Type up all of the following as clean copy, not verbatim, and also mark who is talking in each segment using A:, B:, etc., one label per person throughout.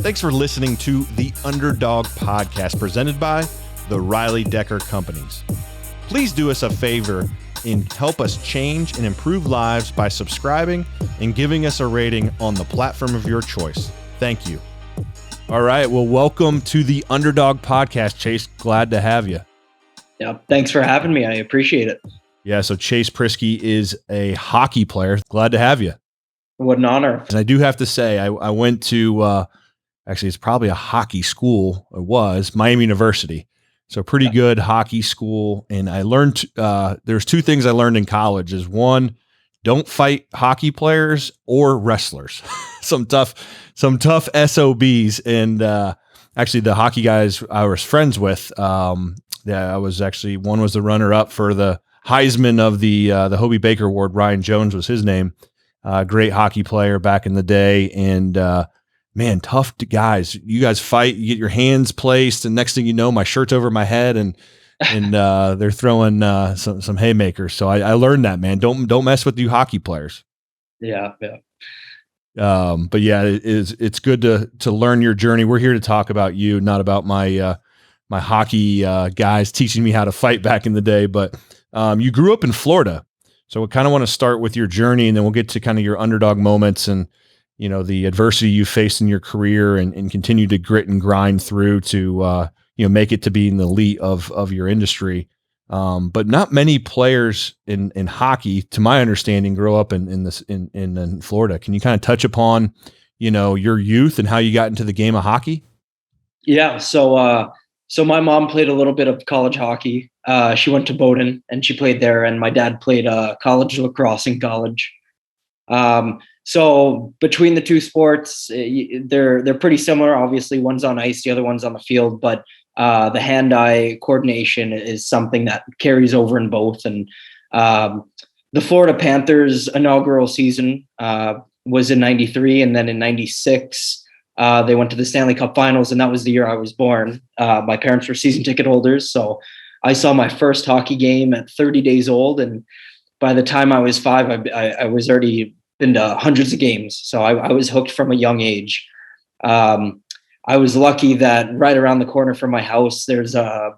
A: Thanks for listening to the Underdog podcast presented by the Riley Decker Companies. Please do us a favor and help us change and improve lives by subscribing and giving us a rating on the platform of your choice. Thank you. All right. Well, welcome to the Underdog podcast, Chase. Glad to have you.
B: Yeah. Thanks for having me. I appreciate it.
A: Yeah. So Chase Priskie is a hockey player. Glad to have you.
B: What an honor.
A: And I do have to say, I went to, actually, it's probably a hockey school. It was Miami University. So pretty good hockey school. And I learned, there's two things I learned in college is one, don't fight hockey players or wrestlers. some tough SOBs. And actually the hockey guys I was friends with, one was the runner up for the Heisman of the Hobie Baker Award. Ryan Jones was his name. Great hockey player back in the day. And, man, tough guys. You guys fight, you get your hands placed, and next thing you know, my shirt's over my head, and they're throwing some haymakers. So I learned that, man. Don't mess with you hockey players.
B: Yeah.
A: But yeah, it's good to learn your journey. We're here to talk about you, not about my hockey guys teaching me how to fight back in the day. But you grew up in Florida, so we kind of want to start with your journey, and then we'll get to kind of your underdog moments and the adversity you faced in your career and continue to grit and grind through to, make it to be in the elite of your industry. But not many players in hockey, to my understanding, grow up in Florida. Can you kind of touch upon, your youth and how you got into the game of hockey?
B: Yeah. So my mom played a little bit of college hockey. She went to Bowdoin and she played there, and my dad played college lacrosse in college. So between the two sports, they're pretty similar. Obviously, one's on ice, the other one's on the field, but the hand-eye coordination is something that carries over in both. And the Florida Panthers inaugural season was in '93, and then in '96 they went to the Stanley Cup Finals, and that was the year I was born. My parents were season ticket holders, so I saw my first hockey game at 30 days old, and by the time I was 5, I was already been to hundreds of games. So I was hooked from a young age. I was lucky that right around the corner from my house, there's a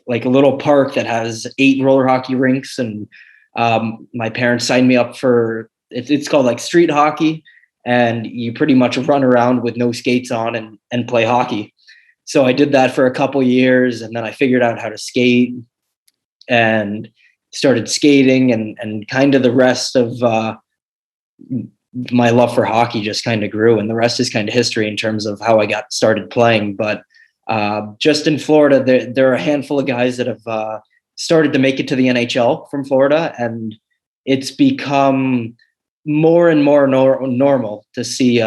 B: little park that has 8 roller hockey rinks. And my parents signed me up for, it's called like street hockey. And you pretty much run around with no skates on and play hockey. So I did that for a couple years, and then I figured out how to skate and started skating, and kind of the rest of my love for hockey just kind of grew, and the rest is kind of history in terms of how I got started playing. But just in Florida, there are a handful of guys that have started to make it to the NHL from Florida, and it's become more and more normal to see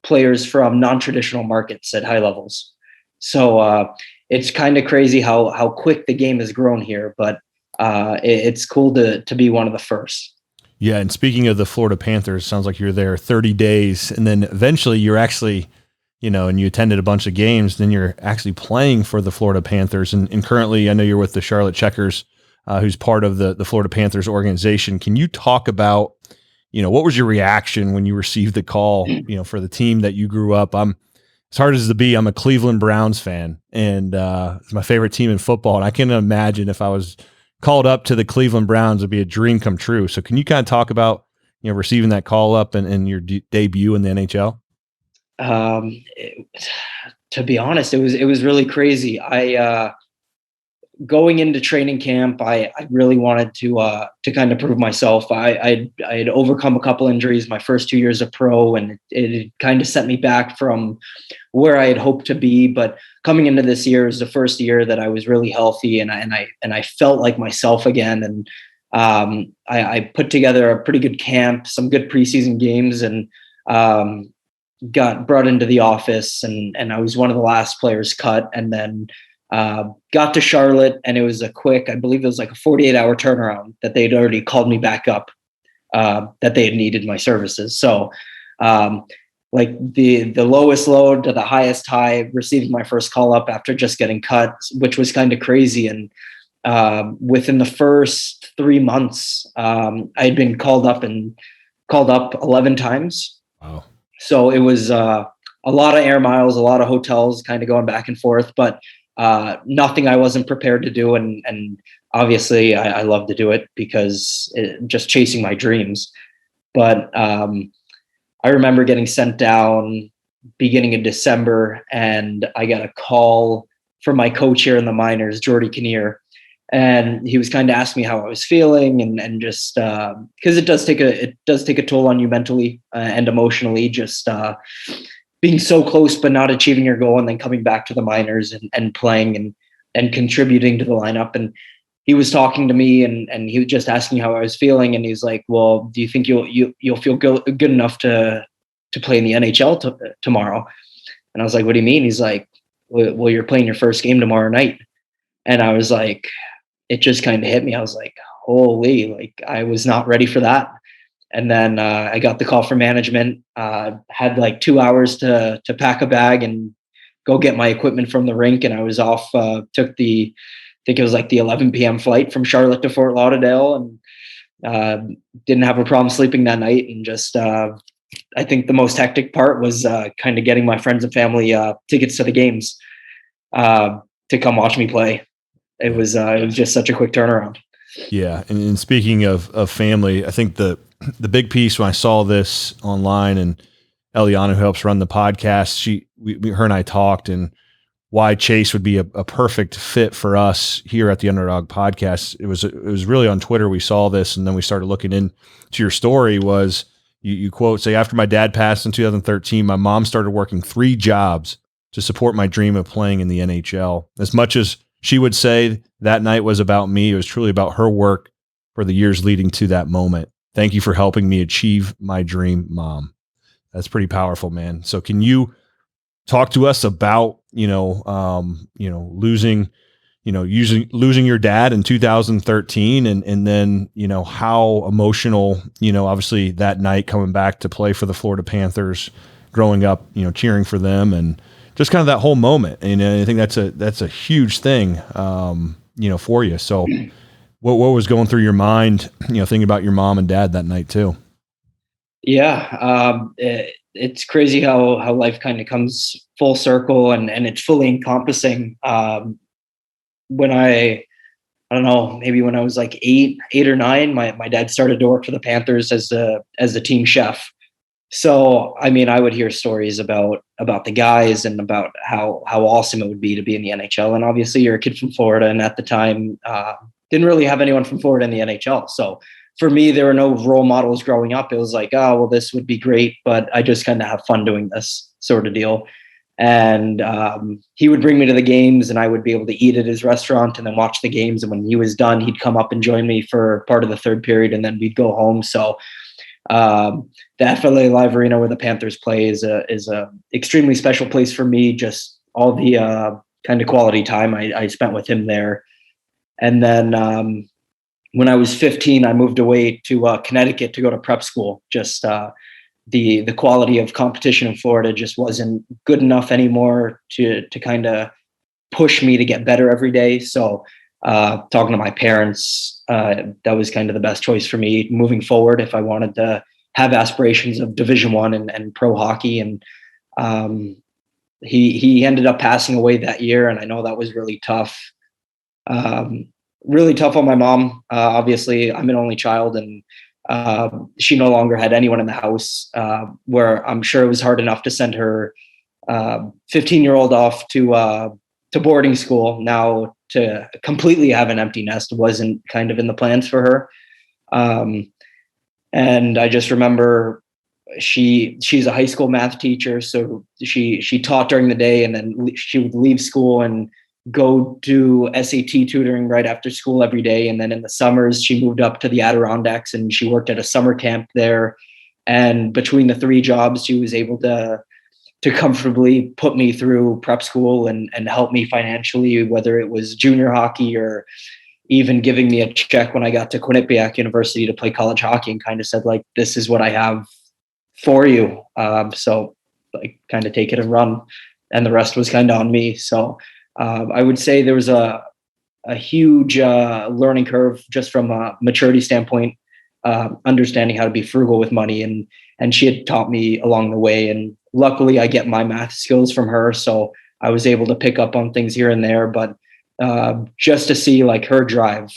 B: players from non-traditional markets at high levels. So it's kind of crazy how quick the game has grown here, but it's cool to be one of the first.
A: Yeah, and speaking of the Florida Panthers, sounds like you're there 30 days, and then eventually you're actually, and you attended a bunch of games, then you're actually playing for the Florida Panthers, and currently I know you're with the Charlotte Checkers, who's part of the Florida Panthers organization. Can you talk about, what was your reaction when you received the call, for the team that you grew up? As hard as to be, I'm a Cleveland Browns fan, and it's my favorite team in football, and I can imagine if I was called up to the Cleveland Browns would be a dream come true. So can you kind of talk about, receiving that call up and your debut in the NHL?
B: To be honest, it was really crazy. Going into training camp, I really wanted to kind of prove myself. I had overcome a couple injuries my first 2 years of pro, and it kind of set me back from where I had hoped to be. But coming into this year is the first year that I was really healthy, and I felt like myself again. And I put together a pretty good camp, some good preseason games, and got brought into the office, and I was one of the last players cut, and then got to Charlotte, and it was I believe it was like a 48-hour turnaround that they'd already called me back up, that they had needed my services. So like the lowest low to the highest high, receiving my first call up after just getting cut, which was kind of crazy. And within the first 3 months, I had been called up 11 times.
A: Wow.
B: So it was a a lot of air miles, a lot of hotels, kind of going back and forth, but nothing I wasn't prepared to do. And obviously I love to do it because just chasing my dreams. But I remember getting sent down beginning of December, and I got a call from my coach here in the minors, Jordy Kinnear. And he was kind of asking me how I was feeling, and just because it does take a toll on you mentally and emotionally, just being so close but not achieving your goal, and then coming back to the minors and playing and contributing to the lineup. And he was talking to me, and he was just asking how I was feeling, and he's like, "Well, do you think you'll feel good enough to play in the NHL tomorrow?" And I was like, "What do you mean?" He's like, "Well, you're playing your first game tomorrow night." And I was like, it just kind of hit me. I was like, holy, like I was not ready for that. And then I got the call from management, had like 2 hours to pack a bag and go get my equipment from the rink. And I was off, took I think it was like the 11 p.m. flight from Charlotte to Fort Lauderdale, and didn't have a problem sleeping that night. And just, I think the most hectic part was kind of getting my friends and family tickets to the games to come watch me play. It was just such a quick turnaround.
A: Yeah. And speaking of family, I think the big piece when I saw this online, and Eliana, who helps run the podcast, her and I talked, and why Chase would be a perfect fit for us here at the Underdog podcast. It was really on Twitter. We saw this, and then we started looking into your story. Was you quote, say, after my dad passed in 2013, my mom started working 3 jobs to support my dream of playing in the NHL. As much as she would say that night was about me, it was truly about her work for the years leading to that moment. Thank you for helping me achieve my dream, Mom. That's pretty powerful, man. So can you talk to us about, losing your dad in 2013, and then, how emotional, obviously that night coming back to play for the Florida Panthers, growing up, cheering for them, and just kind of that whole moment. And I think that's a huge thing, for you. So what was going through your mind, thinking about your mom and dad that night too?
B: Yeah. It's crazy how life kind of comes full circle, and it's fully encompassing. When I don't know, maybe when I was like 8 or 9, my dad started to work for the Panthers as the team chef. So, I mean, I would hear stories about the guys and about how awesome it would be to be in the NHL. And obviously you're a kid from Florida, and at the time, didn't really have anyone from Florida in the NHL. So for me, there were no role models growing up. It was like, oh, well, this would be great, but I just kind of have fun doing this sort of deal. And he would bring me to the games, and I would be able to eat at his restaurant and then watch the games. And when he was done, he'd come up and join me for part of the third period, and then we'd go home. So the FLA Live Arena where the Panthers play is a extremely special place for me. Just all the kind of quality time I spent with him there. And then when I was 15, I moved away to Connecticut to go to prep school. Just the quality of competition in Florida just wasn't good enough anymore to kind of push me to get better every day. So talking to my parents, that was kind of the best choice for me moving forward if I wanted to have aspirations of Division I and pro hockey. And he ended up passing away that year, and I know that was really tough. Really tough on my mom. Obviously, I'm an only child, and she no longer had anyone in the house, where I'm sure it was hard enough to send her 15-year-old off to boarding school. Now to completely have an empty nest wasn't kind of in the plans for her. And I just remember she's a high school math teacher. So she taught during the day, and then she would leave school and go do SAT tutoring right after school every day. And then in the summers, she moved up to the Adirondacks, and she worked at a summer camp there. And between the 3 jobs, she was able to comfortably put me through prep school and help me financially, whether it was junior hockey or even giving me a check when I got to Quinnipiac University to play college hockey, and kind of said, like, this is what I have for you. So like kind of take it and run. And the rest was kind of on me. So I would say there was a huge learning curve just from a maturity standpoint, understanding how to be frugal with money. And she had taught me along the way. And luckily I get my math skills from her, so I was able to pick up on things here and there. But just to see like her drive,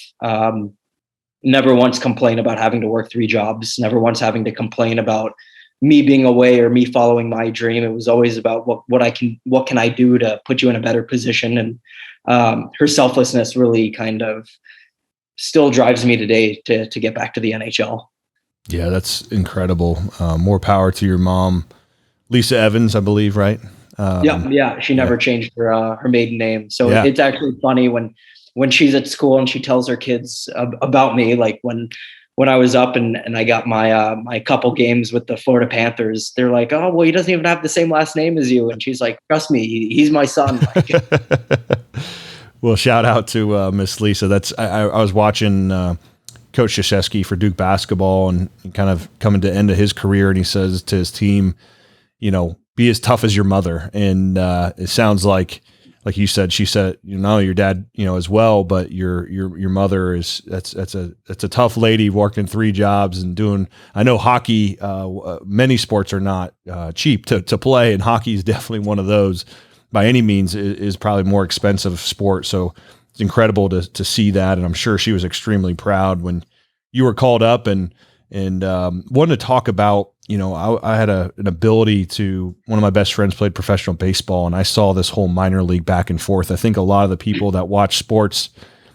B: never once complain about having to work 3 jobs, never once having to complain about me being away or me following my dream. It was always about what can I do to put you in a better position. And her selflessness really kind of still drives me today to get back to the NHL.
A: Yeah, that's incredible. More power to your mom, Lisa Evans, I believe, right?
B: Yeah. She never changed her maiden name, so
A: Yeah.
B: it's actually funny when she's at school and she tells her kids about me. Like when I was up and I got my my couple games with the Florida Panthers, they're like, "Oh, well, he doesn't even have the same last name as you," and she's like, "Trust me, he's my son."
A: Well, shout out to Miss Lisa. That's I was watching Coach Krzyzewski for Duke basketball and kind of coming to the end of his career, and he says to his team, you know, be as tough as your mother. And it sounds like you said, she said, you know, your dad, you know, as well, but your mother is, that's a tough lady working 3 jobs and doing, I know hockey, many sports are not cheap to play, and hockey is definitely one of those. By any means is probably more expensive sport. So it's incredible to see that. And I'm sure she was extremely proud when you were called up and wanted to talk about, you know, I had an ability to, one of my best friends played professional baseball, and I saw this whole minor league back and forth. I think a lot of the people that watch sports,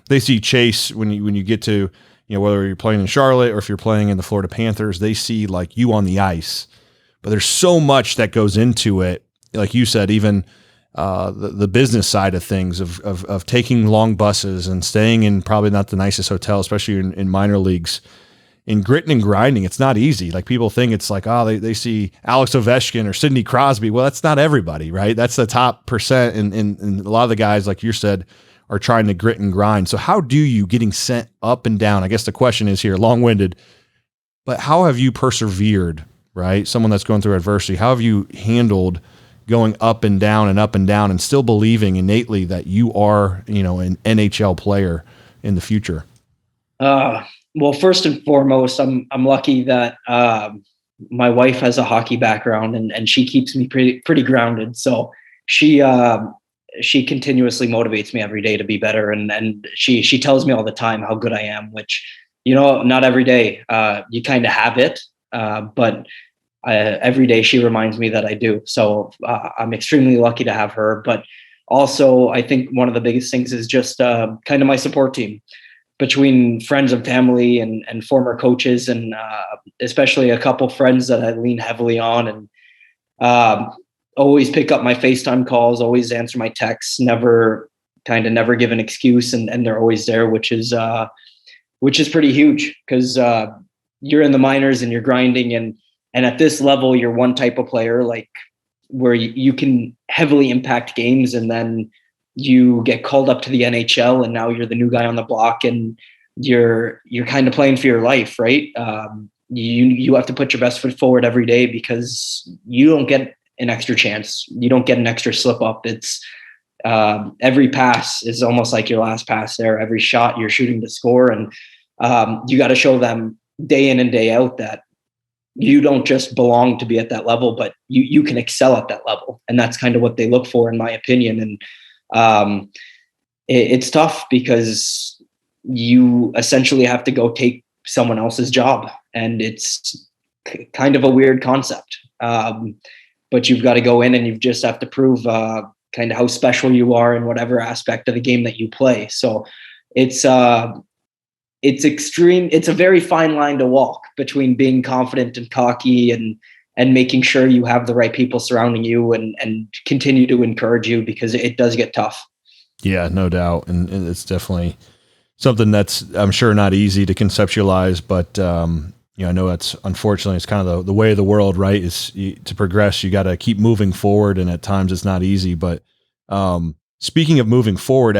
A: they see Chase when you get to, you know, whether you're playing in Charlotte or if you're playing in the Florida Panthers, they see like you on the ice, but there's so much that goes into it. Like you said, even the business side of things of taking long buses and staying in probably not the nicest hotel, especially in minor leagues. In gritting and grinding, it's not easy. Like people think it's like, oh, they see Alex Ovechkin or Sidney Crosby. Well, that's not everybody, right? That's the top percent. And a lot of the guys, like you said, are trying to grit and grind. So how do you, getting sent up and down? I guess the question is here, long-winded, but how have you persevered, right? Someone that's going through adversity, how have you handled going up and down and still believing innately that you are, you know, an NHL player in the future?
B: Well, first and foremost, I'm lucky that my wife has a hockey background and she keeps me pretty grounded. So she continuously motivates me every day to be better, and she tells me all the time how good I am, which, you know, not every day you kind of have it, but every day she reminds me that I do. So I'm extremely lucky to have her. But also, I think one of the biggest things is just kind of my support team, between friends and family and former coaches, and especially a couple friends that I lean heavily on, and always pick up my FaceTime calls, always answer my texts, never give an excuse. And they're always there, which is pretty huge, because you're in the minors and you're grinding. And at this level, you're one type of player, like where you can heavily impact games, and then you get called up to the NHL and now you're the new guy on the block, and you're kind of playing for your life, right? You have to put your best foot forward every day, because you don't get an extra chance. You don't get an extra slip up. It's every pass is almost like your last pass there. Every shot you're shooting to score. And you got to show them day in and day out that you don't just belong to be at that level, but you can excel at that level. And that's kind of what they look for, in my opinion. And it's tough, because you essentially have to go take someone else's job, and it's kind of a weird concept. But you've got to go in and you just have to prove kind of how special you are in whatever aspect of the game that you play. So it's extreme. It's a very fine line to walk between being confident and cocky, and making sure you have the right people surrounding you, and continue to encourage you, because it does get tough.
A: Yeah, no doubt. And it's definitely something that's, I'm sure, not easy to conceptualize, but, you know, I know that's, unfortunately, it's kind of the way of the world, right? Is to progress, you got to keep moving forward. And at times it's not easy, but, speaking of moving forward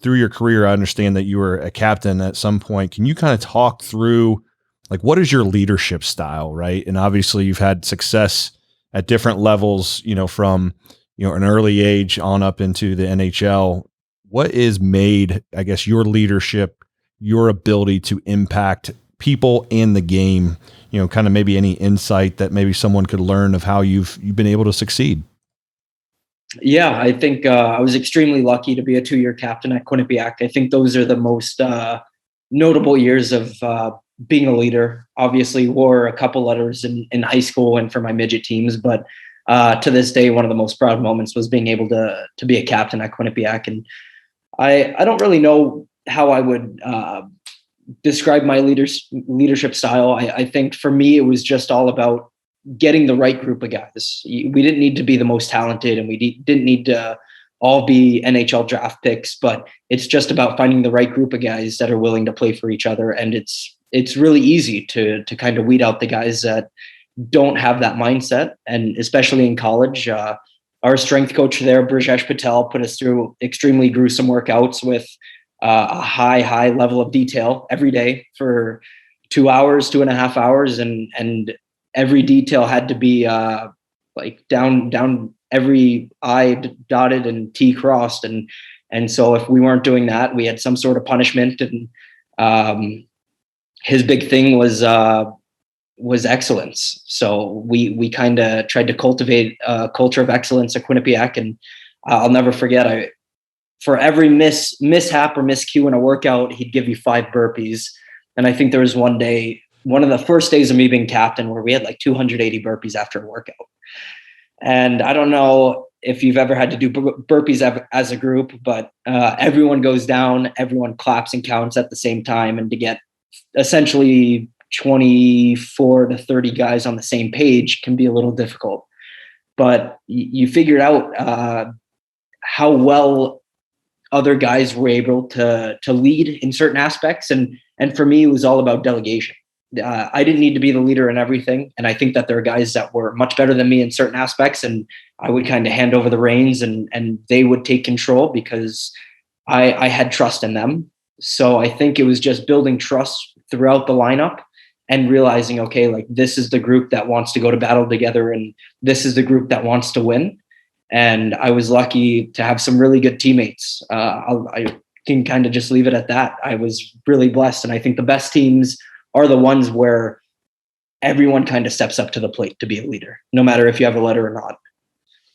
A: through your career, I understand that you were a captain at some point. Can you kind of talk through, like, what is your leadership style, right? And obviously you've had success at different levels, you know, from, you know, an early age on up into the NHL. What is made, I guess, your leadership, your ability to impact people and the game, kind of maybe any insight that maybe someone could learn of how you've been able to succeed?
B: Yeah, I think I was extremely lucky to be a 2-year captain at Quinnipiac. I think those are the most notable years of being a leader. Obviously, wore a couple letters in high school and for my midget teams, but to this day, one of the most proud moments was being able to be a captain at Quinnipiac. And I don't really know how I would describe my leadership style. I think for me, it was just all about getting the right group of guys. We didn't need to be the most talented, and we didn't need to all be NHL draft picks, but it's just about finding the right group of guys that are willing to play for each other. And it's really easy to kind of weed out the guys that don't have that mindset. And especially in college, our strength coach there, Brijesh Patel, put us through extremely gruesome workouts with a high level of detail every day for 2 hours, 2.5 hours. And every detail had to be like down every I dotted and T crossed. And so if we weren't doing that, we had some sort of punishment. And his big thing was excellence. So we kind of tried to cultivate a culture of excellence at Quinnipiac. And I'll never forget, for every mishap or miscue in a workout, he'd give you 5 burpees. And I think there was one day, one of the first days of me being captain, where we had like 280 burpees after a workout. And I don't know if you've ever had to do burpees as a group, but everyone goes down, everyone claps and counts at the same time. And to get essentially 24 to 30 guys on the same page can be a little difficult. But you figured out how well other guys were able to lead in certain aspects. And for me, it was all about delegation. I didn't need to be the leader in everything. And I think that there are guys that were much better than me in certain aspects. And I would kind of hand over the reins and they would take control because I had trust in them. So I think it was just building trust throughout the lineup and realizing, okay, like this is the group that wants to go to battle together. And this is the group that wants to win. And I was lucky to have some really good teammates. I can kind of just leave it at that. I was really blessed. And I think the best teams are the ones where everyone kind of steps up to the plate to be a leader, no matter if you have a letter or not.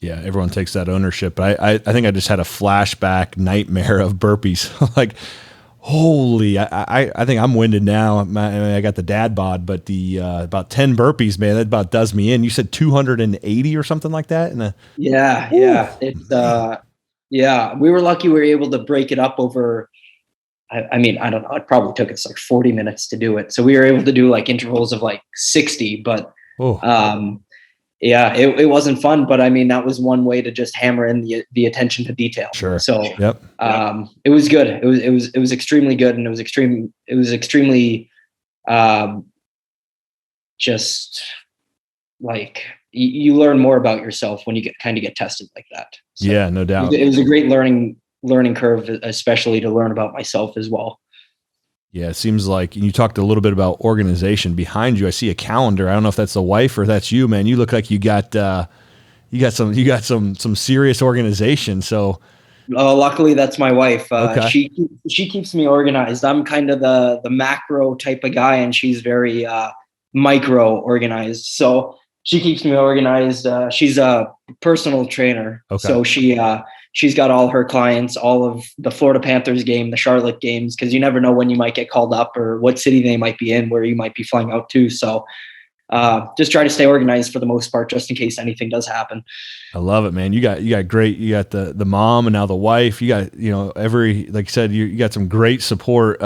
A: Yeah, everyone takes that ownership. But I think I just had a flashback nightmare of burpees. Like, holy, I think I'm winded now. I got the dad bod, but the about 10 burpees, man, that about does me in. You said 280 or something like that?
B: Yeah. It's yeah, we were lucky we were able to break it up over, I mean, I don't know, it probably took us like 40 minutes to do it. So we were able to do like intervals of like 60, but yeah, it wasn't fun, but I mean, that was one way to just hammer in the attention to detail.
A: Sure.
B: So
A: yep.
B: It was good. It was extremely good. And it was extremely just like you learn more about yourself when you get tested like that. So
A: yeah, no doubt.
B: It was a great learning curve, especially to learn about myself as well.
A: Yeah, it seems like, and you talked a little bit about organization. Behind you, I see a calendar. I don't know if that's the wife or that's you, man. You look like you got some serious organization. So,
B: luckily that's my wife.
A: Okay.
B: She keeps me organized. I'm kind of the macro type of guy, and she's very micro organized. So she keeps me organized. She's a personal trainer,
A: okay.
B: So she's got all her clients, all of the Florida Panthers game, the Charlotte games, because you never know when you might get called up or what city they might be in, where you might be flying out to. So just try to stay organized for the most part, just in case anything does happen.
A: I love it, man. You got great. You got the mom and now the wife. You got, like you said, you got some great support.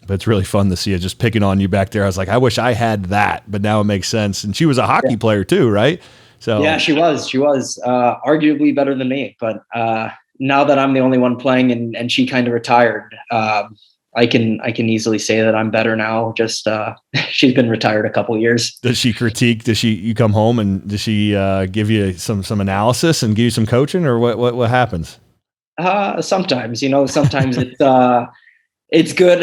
A: But it's really fun to see it just picking on you back there. I was like, I wish I had that, but now it makes sense. And she was a hockey player too, right? So
B: yeah, she was arguably better than me, but now that I'm the only one playing and she kind of retired, I can easily say that I'm better now. Just she's been retired a couple of years.
A: Does she critique? You come home and does she give you some analysis and give you some coaching, or what happens?
B: Sometimes, sometimes it's good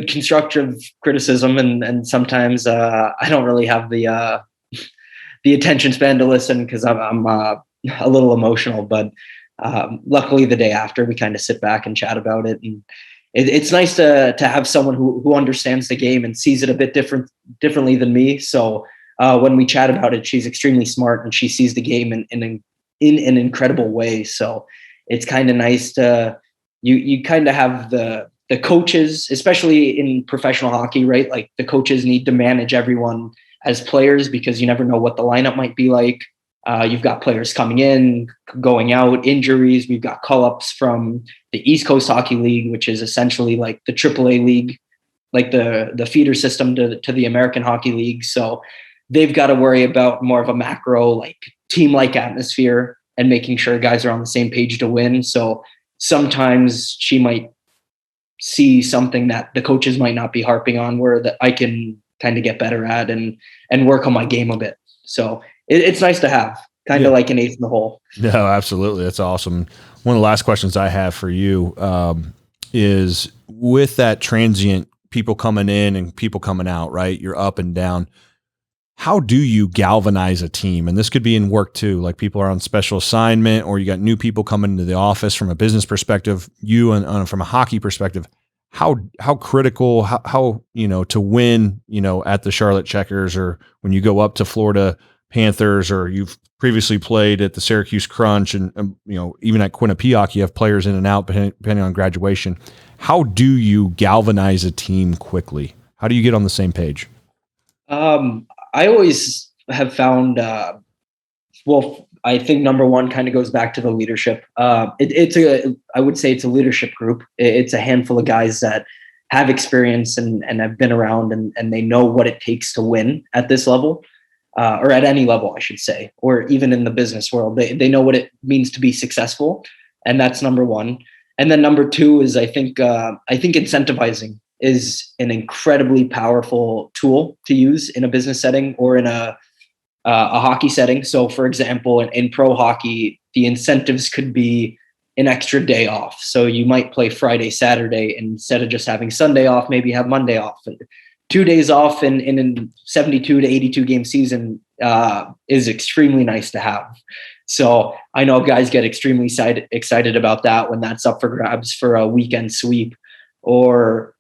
B: constructive criticism, and sometimes I don't really have the attention span to listen because I'm a little emotional. But luckily, the day after, we kind of sit back and chat about it, and it's nice to have someone who understands the game and sees it a bit differently than me. So when we chat about it, she's extremely smart and she sees the game in an incredible way. So it's kind of nice to you kind of have the coaches, especially in professional hockey, right? Like the coaches need to manage everyone as players because you never know what the lineup might be like. You've got players coming in, going out, injuries. We've got call-ups from the East Coast Hockey League, which is essentially like the AAA league, like the feeder system to the American Hockey League. So they've got to worry about more of a macro, like team-like atmosphere and making sure guys are on the same page to win. So sometimes she might see something that the coaches might not be harping on where that I can kind of get better at and work on my game a bit. So it's nice to have kind of like an ace in the hole.
A: No, absolutely. That's awesome. One of the last questions I have for you is with that transient people coming in and people coming out, right? You're up and down. How do you galvanize a team? And this could be in work too. Like people are on special assignment or you got new people coming into the office from a business perspective, you and from a hockey perspective, how critical, how, to win, at the Charlotte Checkers or when you go up to Florida Panthers or you've previously played at the Syracuse Crunch and, even at Quinnipiac, you have players in and out depending on graduation. How do you galvanize a team quickly? How do you get on the same page?
B: I always have found, I think number one kind of goes back to the leadership. I would say it's a leadership group. It's a handful of guys that have experience and have been around and they know what it takes to win at this level. Or at any level, I should say, or even in the business world, they know what it means to be successful. And that's number one. And then number two is I think incentivizing is an incredibly powerful tool to use in a business setting or in a hockey setting. So for example, in pro hockey, the incentives could be an extra day off. So you might play Friday, Saturday, instead of just having Sunday off, maybe have Monday off. 2 days off in a 72 to 82 game season is extremely nice to have. So I know guys get extremely excited about that when that's up for grabs for a weekend sweep, or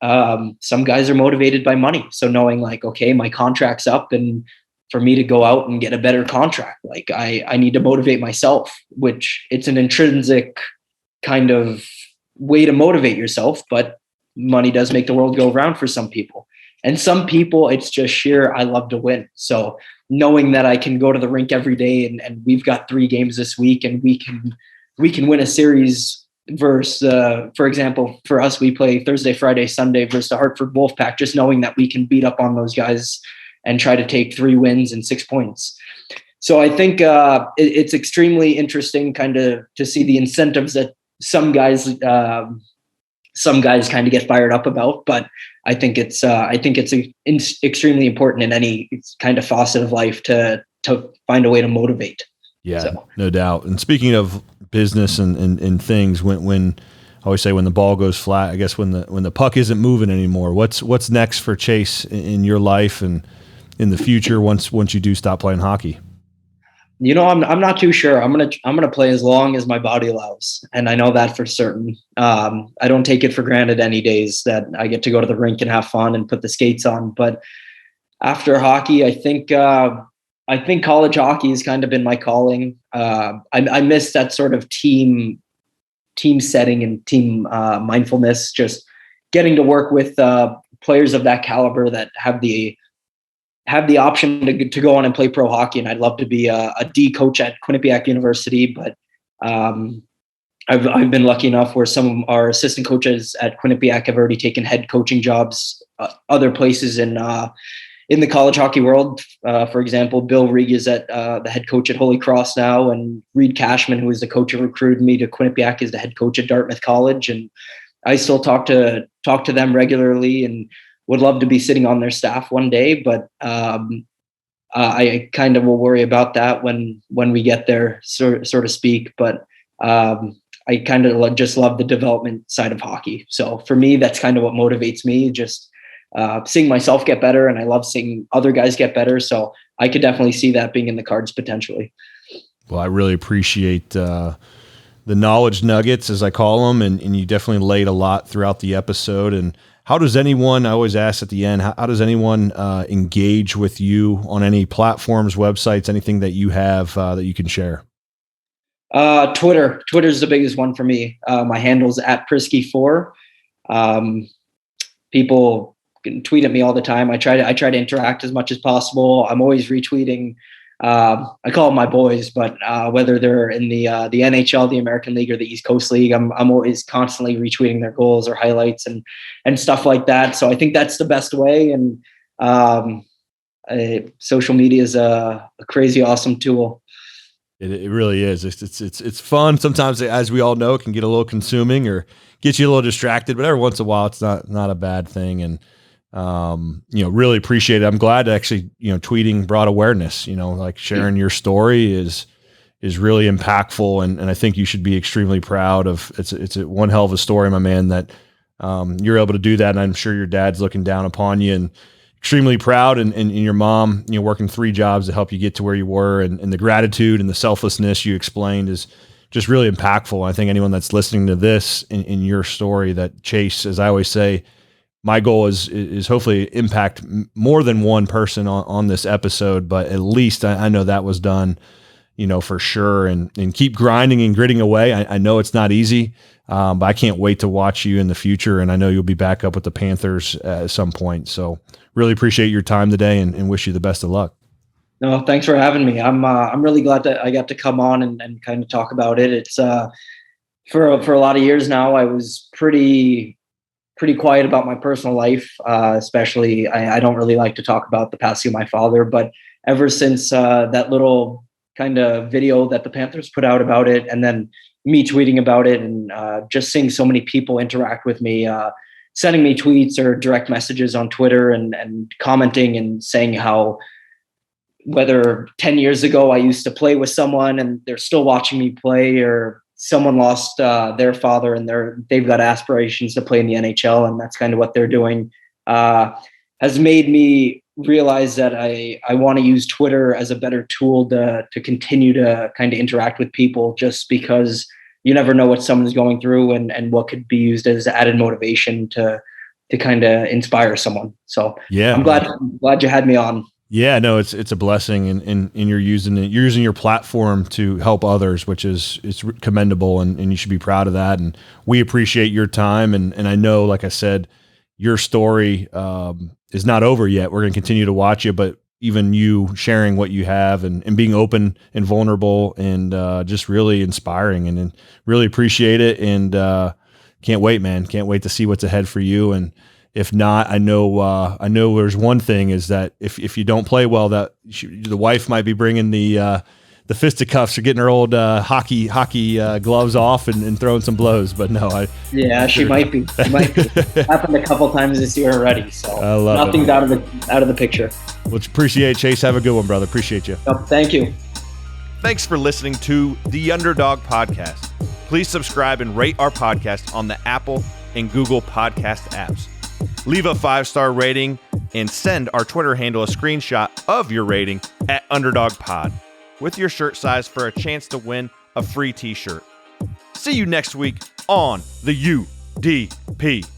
B: some guys are motivated by money. So knowing like, okay, my contract's up and for me to go out and get a better contract, like I need to motivate myself, which it's an intrinsic kind of way to motivate yourself, but money does make the world go around for some people. And some people, it's just sheer, I love to win. So knowing that I can go to the rink every day and we've got 3 games this week and we can win a series versus, for example, for us, we play Thursday, Friday, Sunday versus the Hartford Wolfpack, just knowing that we can beat up on those guys and try to take 3 wins and 6 points. So I think it's extremely interesting kind of to see the incentives that some guys kind of get fired up about, but I think it's extremely important in any kind of facet of life to find a way to motivate.
A: Yeah, so. No doubt. And speaking of business and things, when I always say when the ball goes flat, I guess when the puck isn't moving anymore, what's next for Chase in your life and in the future once you do stop playing hockey?
B: I'm not too sure. I'm gonna play as long as my body allows, and I know that for certain. I don't take it for granted any days that I get to go to the rink and have fun and put the skates on. But after hockey, I think college hockey has kind of been my calling. I miss that sort of team setting and team mindfulness. Just getting to work with players of that caliber that have the option to go on and play pro hockey. And I'd love to be a D coach at Quinnipiac University, but I've been lucky enough where some of our assistant coaches at Quinnipiac have already taken head coaching jobs other places in the college hockey world. For example, Bill Rieg is at the head coach at Holy Cross now, and Reed Cashman, who is the coach who recruited me to Quinnipiac, is the head coach at Dartmouth College. And I still talk to them regularly and would love to be sitting on their staff one day, but I kind of will worry about that when we get there, so to speak. But I kind of just love the development side of hockey. So for me, that's kind of what motivates me, just seeing myself get better, and I love seeing other guys get better. So I could definitely see that being in the cards potentially.
A: Well, I really appreciate the the knowledge nuggets, as I call them, and you definitely laid a lot throughout the episode. And how does anyone, I always ask at the end, how does anyone engage with you on any platforms, websites, anything that you have that you can share?
B: Twitter's the biggest one for me. My handle's at Priskie4. People can tweet at me all the time. I try to interact as much as possible. I'm always retweeting. I call them my boys, but whether they're in the NHL, the American League, or the East Coast League, I'm always constantly retweeting their goals or highlights and stuff like that. So I think that's the best way. And social media is a crazy awesome tool.
A: It really is. It's fun. Sometimes, as we all know, it can get a little consuming or get you a little distracted, but every once in a while, it's not a bad thing. And really appreciate it. I'm glad to actually, tweeting brought awareness, like sharing your story is really impactful. And I think you should be extremely proud of it's one hell of a story, my man, that you're able to do that. And I'm sure your dad's looking down upon you and extremely proud. And your mom, working 3 jobs to help you get to where you were, and the gratitude and the selflessness you explained is just really impactful. I think anyone that's listening to this in your story, that Chase, as I always say, my goal is hopefully impact more than one person on this episode, but at least I know that was done, for sure, and keep grinding and gritting away. I know it's not easy, but I can't wait to watch you in the future. And I know you'll be back up with the Panthers at some point. So really appreciate your time today and wish you the best of luck.
B: No, thanks for having me. I'm really glad that I got to come on and kind of talk about it. It's for a lot of years now, I was pretty quiet about my personal life, especially I don't really like to talk about the passing of my father, but ever since that little kind of video that the Panthers put out about it, and then me tweeting about it, and just seeing so many people interact with me, sending me tweets or direct messages on Twitter and commenting and saying how, whether 10 years ago I used to play with someone and they're still watching me play, or someone lost their father and they've got aspirations to play in the NHL, and that's kind of what they're doing, has made me realize that I want to use Twitter as a better tool to continue to kind of interact with people, just because you never know what someone's going through and what could be used as added motivation to kind of inspire someone. So yeah, I'm glad you had me on.
A: Yeah, no, it's a blessing, and you're using your platform to help others, which it's commendable, and you should be proud of that. And we appreciate your time, and I know, like I said, your story is not over yet. We're going to continue to watch you, but even you sharing what you have and being open and vulnerable and just really inspiring, and really appreciate it. And can't wait, man. Can't wait to see what's ahead for you. And if not, I know there's one thing, is that if you don't play well, that the wife might be bringing the fisticuffs, or getting her old hockey gloves off and throwing some blows. But no,
B: she might be. Happened a couple times this year already. So nothing's out of the picture.
A: Well, appreciate it, Chase. Have a good one, brother. Appreciate you.
B: Oh, thank you.
A: Thanks for listening to the Underdog Podcast. Please subscribe and rate our podcast on the Apple and Google Podcast apps. Leave a 5-star rating and send our Twitter handle a screenshot of your rating at Underdog Pod with your shirt size for a chance to win a free t-shirt. See you next week on the UDP.